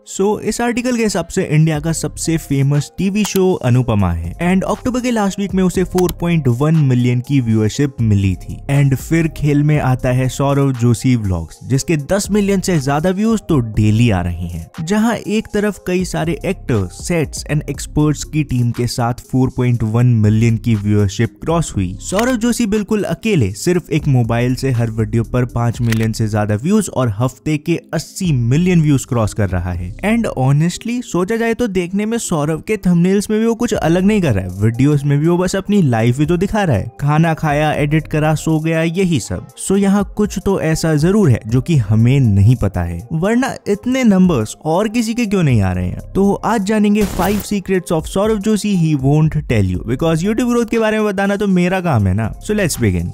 इस आर्टिकल के हिसाब से इंडिया का सबसे फेमस टीवी शो अनुपमा है एंड अक्टूबर के लास्ट वीक में उसे 4.1 मिलियन की व्यूअरशिप मिली थी। एंड फिर खेल में आता है सौरव जोशी व्लॉग्स, जिसके 10 मिलियन से ज्यादा व्यूज तो डेली आ रहे हैं, जहां एक तरफ कई सारे एक्टर्स, सेट्स एंड एक्सपर्ट्स की टीम के साथ 4.1 मिलियन की व्यूअरशिप क्रॉस हुई। सौरव जोशी बिल्कुल अकेले सिर्फ एक मोबाइल से हर वीडियो पर 5 मिलियन से ज्यादा व्यूज और हफ्ते के 80 मिलियन व्यूज क्रॉस कर रहा है। एंड ऑनेस्टली सोचा जाए तो देखने में सौरव के थंबनेल्स में भी वो कुछ अलग नहीं कर रहा है, वीडियोस में भी वो बस अपनी लाइफ ही तो दिखा रहा है, खाना खाया, एडिट करा, सो गया, यही सब। यहाँ कुछ तो ऐसा जरूर है जो कि हमें नहीं पता है, वरना इतने नंबर्स और किसी के क्यों नहीं आ रहे हैं। तो आज जानेंगे 5 secrets of Saurav Joshi he won't tell you, because YouTube growth के बारे में बताना तो मेरा काम है ना। So let's begin.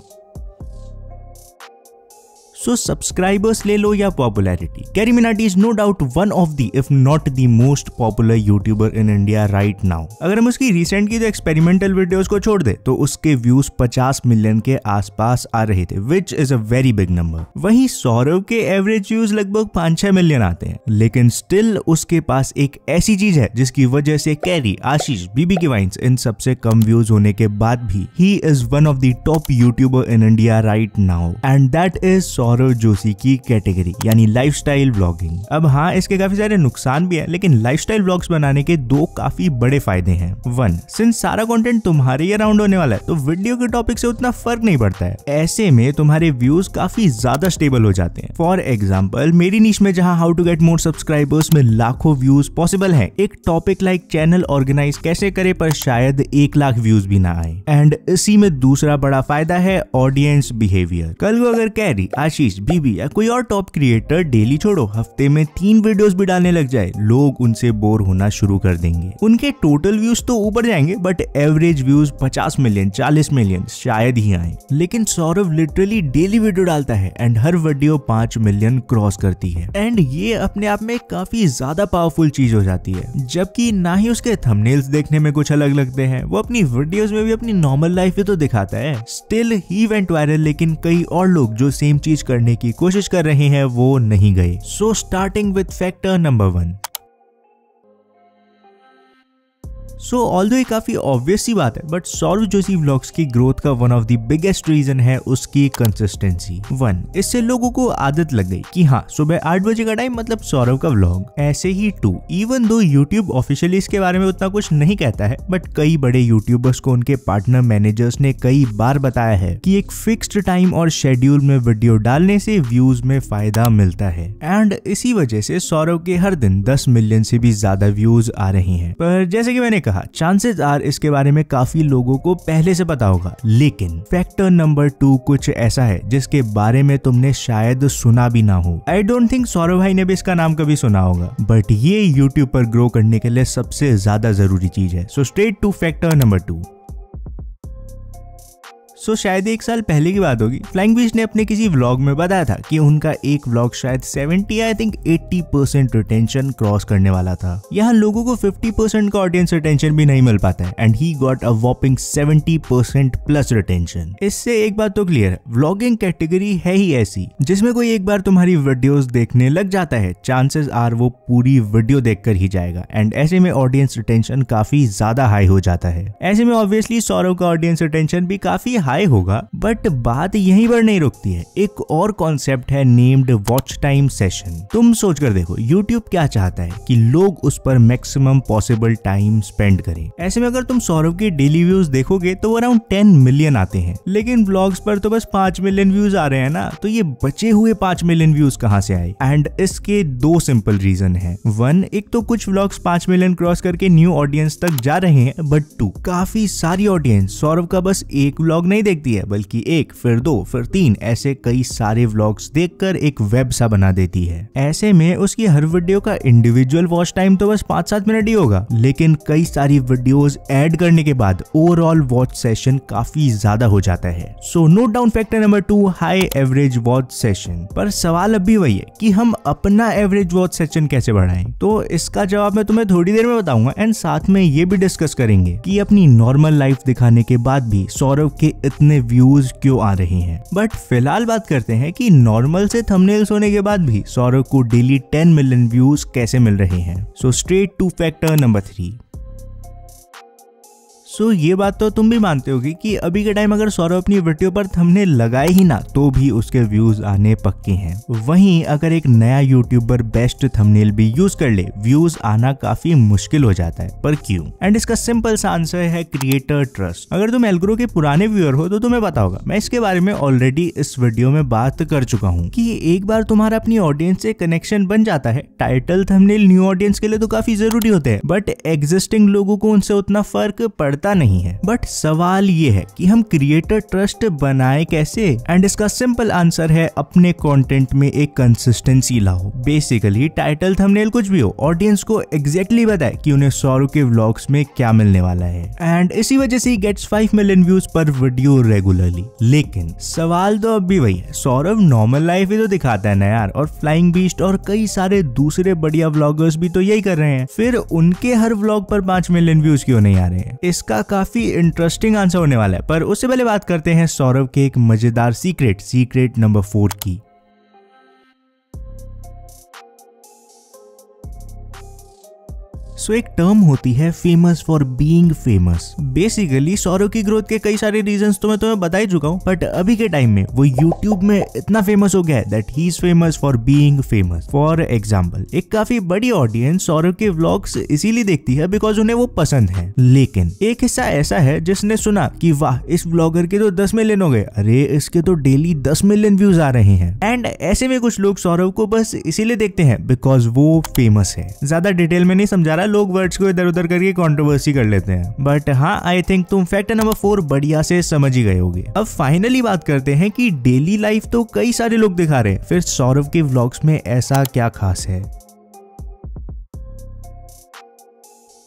सब्सक्राइबर्स ले लो या popularity, Carry Minati is no doubt one of the if not the most popular YouTuber in India right now. अगर हम उसकी रिसेंट की जो एक्सपेरिमेंटल वीडियोस को छोड़ दे तो उसके व्यूज 50 मिलियन के आसपास आ रहे थे, which is a very big number. वहीं सौरव के एवरेज व्यूज लगभग 5-6 मिलियन आते हैं, लेकिन स्टिल उसके पास एक ऐसी चीज है जिसकी वजह से कैरी, आशीष, बीबी की वाइन्स इन सबसे कम व्यूज होने के बाद भी he is one of the top YouTuber in India right now, and that is Saurav Joshi की कैटेगरी यानी लाइफस्टाइल व्लॉगिंग। अब हाँ, इसके काफी सारे नुकसान भी है, लेकिन लाइफस्टाइल व्लॉग्स बनाने के 2 काफी बड़े फायदे हैं। 1, सिंस सारा कंटेंट तुम्हारे ही अराउंड होने वाला है तो वीडियो के टॉपिक से उतना फर्क नहीं पड़ता है, ऐसे में तुम्हारे व्यूज काफी ज्यादा स्टेबल हो जाते हैं। फॉर एग्जाम्पल, मेरी नीश में जहाँ how to get more subscribers में लाखों व्यूज पॉसिबल है, एक टॉपिक लाइक चैनल ऑर्गेनाइज कैसे करे पर शायद 1 लाख व्यूज भी ना आए। एंड इसी में दूसरा बड़ा फायदा है ऑडियंस बिहेवियर। कल को अगर कैरी, आशीष, बीबी या कोई और टॉप क्रिएटर डेली छोड़ो हफ्ते में 3 वीडियोस भी डालने लग जाए, लोग उनसे बोर होना शुरू कर देंगे। उनके टोटल व्यूज तो ऊपर जाएंगे but average views 50 million 40 million शायद ही आए। लेकिन सौरव लिटरली डेली वीडियो डालता है and her video 5 million cross करती है, एंड ये अपने आप में काफी ज्यादा पावरफुल चीज हो जाती है। जबकि ना ही उसके थंबनेल्स देखने में कुछ अलग लगते हैं, वो अपनी वीडियोस में भी अपनी नॉर्मल लाइफ ही तो दिखाता है। स्टिल ही वेंट वायरल, लेकिन कई और लोग जो सेम चीज करने की कोशिश कर रहे हैं वो नहीं गए। Starting with factor number 1। Although ये काफी ऑब्वियस सी बात है, बट सौरव जोशी व्लॉग्स की ग्रोथ का one of the biggest reason है उसकी कंसिस्टेंसी। 1, इससे लोगों को आदत लग गई कि हाँ, सुबह 8 बजे का टाइम मतलब सौरव का व्लॉग। ऐसे ही 2, इवन दो यूट्यूब ऑफिशियली इसके बारे में उतना कुछ नहीं कहता है, बट कई बड़े यूट्यूबर्स को उनके पार्टनर मैनेजर्स ने कई बार बताया है कि एक फिक्स्ड टाइम और शेड्यूल में वीडियो डालने से व्यूज में फायदा मिलता है। एंड इसी वजह से सौरव के हर दिन 10 मिलियन से भी ज्यादा व्यूज आ रहे हैं। पर जैसे कि मैंने कहा, चांसेस आर इसके बारे में काफी लोगों को पहले से पता होगा, लेकिन फैक्टर नंबर 2 कुछ ऐसा है जिसके बारे में तुमने शायद सुना भी ना हो। आई डोंट थिंक सौरव भाई ने भी इसका नाम कभी सुना होगा, बट ये यूट्यूब पर ग्रो करने के लिए सबसे ज्यादा जरूरी चीज है। Straight two factor number 2। शायद 1 साल पहले की बात होगी, फ्लाइंग बीच ने अपने किसी व्लॉग में बताया था कि उनका एक व्लॉग शायद 70 आई थिंक 80% रिटेंशन क्रॉस करने वाला था। यहाँ लोगों को 50% का ऑडियंस रिटेंशन भी नहीं मिल पाता है, and he got a whopping 70% plus retention. इससे एक बात तो क्लियर है, व्लॉगिंग कैटेगरी है ही ऐसी जिसमें कोई एक बार तुम्हारी वीडियोस देखने लग जाता है, चांसेस आर वो पूरी वीडियो देखकर ही जाएगा, एंड ऐसे में ऑडियंस रिटेंशन काफी ज्यादा हाई हो जाता है। ऐसे में ऑब्वियसली सौरव का ऑडियंस रिटेंशन भी काफी हाई होगा, बट बात यहीं पर नहीं रुकती है। एक और कॉन्सेप्ट है नेम्ड वॉच टाइम सेशन। तुम सोच कर देखो, यूट्यूब क्या चाहता है कि लोग उस पर मैक्सिमम पॉसिबल टाइम स्पेंड करें। ऐसे में अगर तुम सौरव के डेली व्यूज देखोगे तो वो अराउंड 10 मिलियन आते हैं, लेकिन व्लॉग्स पर तो बस 5 मिलियन व्यूज आ रहे हैं ना, तो ये बचे हुए 5 मिलियन व्यूज कहां से आए? एंड इसके 2 सिंपल रीजन है। 1, एक तो कुछ व्लॉग्स 5 मिलियन क्रॉस करके न्यू ऑडियंस तक जा रहे हैं, बट 2, काफी सारी ऑडियंस सौरव का बस एक व्लॉग नहीं देखती है, बल्कि 1, फिर 2, फिर 3 ऐसे कई सारे व्लॉग्स देखकर एक वेब सा बना देती है। ऐसे में उसकी हर वीडियो का इंडिविजुअल वॉच टाइम तो बस 5-7 मिनट ही होगा, लेकिन कई सारी वीडियोस ऐड करने के बाद ओवरऑल वॉच सेशन काफी ज्यादा हो जाता है। Note down factor number 2, high average watch session. पर सवाल अब भी वही है कि हम अपना एवरेज वॉच सेशन कैसे बढ़ाएं? तो इसका जवाब मैं तुम्हें थोड़ी देर में बताऊंगा, एंड साथ में ये भी डिस्कस करेंगे कि अपनी नॉर्मल लाइफ दिखाने के बाद भी सौरव के इतने व्यूज क्यों आ रहे हैं। बट फिलहाल बात करते हैं कि नॉर्मल से थंबनेल्स होने के बाद भी सौरभ को डेली 10 मिलियन व्यूज कैसे मिल रहे हैं। So straight two factor number 3। ये बात तो तुम भी मानते होगी कि अभी के टाइम अगर सौरभ अपनी वीडियो पर थंबनेल लगाए ही ना तो भी उसके व्यूज आने पक्के हैं। वहीं अगर एक नया यूट्यूबर बेस्ट थंबनेल भी यूज कर ले, व्यूज आना काफी मुश्किल हो जाता है। पर क्यों? एंड इसका सिंपल सा आंसर है क्रिएटर ट्रस्ट। अगर तुम एल्ग्रो के पुराने व्यूअर हो तो तुम्हें पता होगा, मैं इसके बारे में ऑलरेडी इस वीडियो में बात कर चुका हूँ कि एक बार तुम्हारा अपनी ऑडियंस से कनेक्शन बन जाता है, टाइटल थंबनेल न्यू ऑडियंस के लिए तो काफी जरूरी होते हैं, बट एग्जिस्टिंग लोगों को उनसे उतना फर्क पड़ता नहीं है। बट सवाल ये है कि हम क्रिएटर ट्रस्ट बनाए कैसे? एंड इसका सिंपल आंसर है अपने कंटेंट में एक कंसिस्टेंसी लाओ। बेसिकली टाइटल थंबनेल कुछ भी हो, ऑडियंस को एग्जैक्टली बताए कि उन्हें सौरभ के व्लॉग्स में क्या मिलने वाला है। एंड इसी वजह से ही गेट्स 5 मिलियन व्यूज पर वीडियो रेगुलरली। लेकिन सवाल तो अब भी वही है, सौरभ नॉर्मल लाइफ ही तो दिखाता है ना यार, और फ्लाइंग बीस्ट और कई सारे दूसरे बढ़िया व्लॉगर्स भी तो यही कर रहे हैं, फिर उनके हर व्लॉग पर 5 मिलियन व्यूज क्यों नहीं आ रहे हैं? इसका काफी इंटरेस्टिंग आंसर होने वाला है। पर उससे पहले बात करते हैं सौरभ के एक मजेदार सीक्रेट नंबर 4 की। एक टर्म होती है famous for being famous. Basically Saurabh की ग्रोथ के कई सारे रीजंस तो मैं तुम्हें बता ही चुका हूँ, बट अभी के टाइम में वो यूट्यूब में इतना फेमस हो गया है that he is famous for being famous. For example, एक काफी बड़ी ऑडियंस सौरभ के व्लॉग्स इसीलिए देखती है बिकॉज उन्हें वो पसंद है। लेकिन एक हिस्सा ऐसा है जिसने सुना कि वाह, इस ब्लॉगर के तो 10 मिलियन हो गए, अरे इसके तो डेली 10 मिलियन व्यूज आ रहे हैं। एंड ऐसे में कुछ लोग सौरभ को बस इसीलिए देखते हैं बिकॉज वो फेमस है। ज्यादा डिटेल में नहीं समझा रहा, लोग वर्ड्स को इधर उधर करके कंट्रोवर्सी कर लेते हैं, बट हाँ, आई थिंक तुम फैक्टर नंबर 4 बढ़िया से समझ ही गए होगे। अब फाइनली बात करते हैं कि डेली लाइफ तो कई सारे लोग दिखा रहे हैं, फिर सौरभ के व्लॉग्स में ऐसा क्या खास है?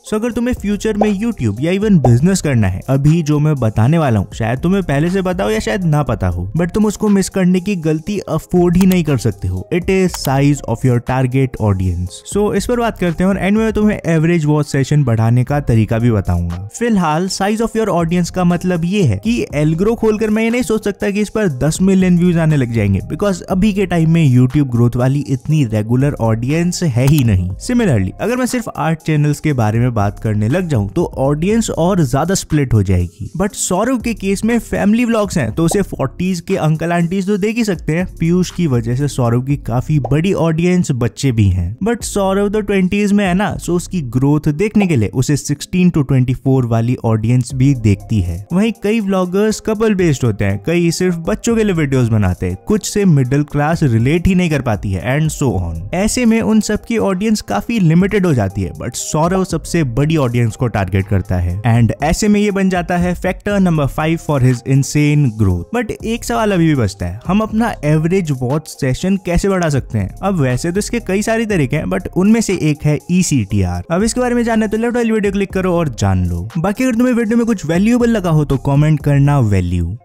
अगर तुम्हें फ्यूचर में यूट्यूब या इवन बिजनेस करना है, अभी जो मैं बताने वाला हूँ शायद तुम्हें पहले से पता हो या शायद ना पता हो, बट तुम उसको मिस करने की गलती अफोर्ड ही नहीं कर सकते हो। It is size of your target audience. इस पर बात करते हैं और एंड में तुम्हें एवरेज वॉच सेशन बढ़ाने का तरीका भी बताऊंगा। फिलहाल साइज ऑफ योर ऑडियंस का मतलब ये है कि एल्ग्रो खोलकर मैं ये नहीं सोच सकता कि इस पर 10 मिलियन व्यूज आने लग जाएंगे, बिकॉज अभी के टाइम में यूट्यूब ग्रोथ वाली इतनी रेगुलर ऑडियंस है ही नहीं। सिमिलरली अगर मैं सिर्फ 8 चैनल्स के बारे में बात करने लग जाऊं तो ऑडियंस और ज्यादा स्प्लिट हो जाएगी। बट सौरभ के केस में फैमिली व्लॉग्स हैं तो उसे 40s के अंकल आंटीज तो देख ही सकते हैं। पीयूष की वजह से सौरभ की काफी बड़ी ऑडियंस बच्चे भी हैं, बट सौरभ तो 20s में है ना, सो उसकी ग्रोथ देखने के लिए उसे 16 to 24 वाली ऑडियंस भी देखती है। वहीं कई व्लॉगर्स कपल बेस्ड होते हैं, कई सिर्फ बच्चों के लिए वीडियोस बनाते हैं, कुछ से मिडिल क्लास रिलेट ही नहीं कर पाती है, एंड सो ऑन। ऐसे में उन सबकी ऑडियंस काफी लिमिटेड हो जाती है, बट सौरभ सबसे बड़ी ऑडियंस को टारगेट करता है, एंड ऐसे में ये बन जाता है factor number 5 for his insane growth. But एक सवाल अभी भी बचता है, हम अपना एवरेज वॉच सेशन कैसे बढ़ा सकते हैं? अब वैसे तो इसके कई सारे तरीके हैं, बट उनमें से एक है ECTR। अब इसके बारे में जानना है तो लेफ्ट वाली वीडियो क्लिक करो और जान लो। बाकी अगर तुम्हें वीडियो में कुछ वैल्यूएबल लगा हो तो कमेंट करना वैल्यू।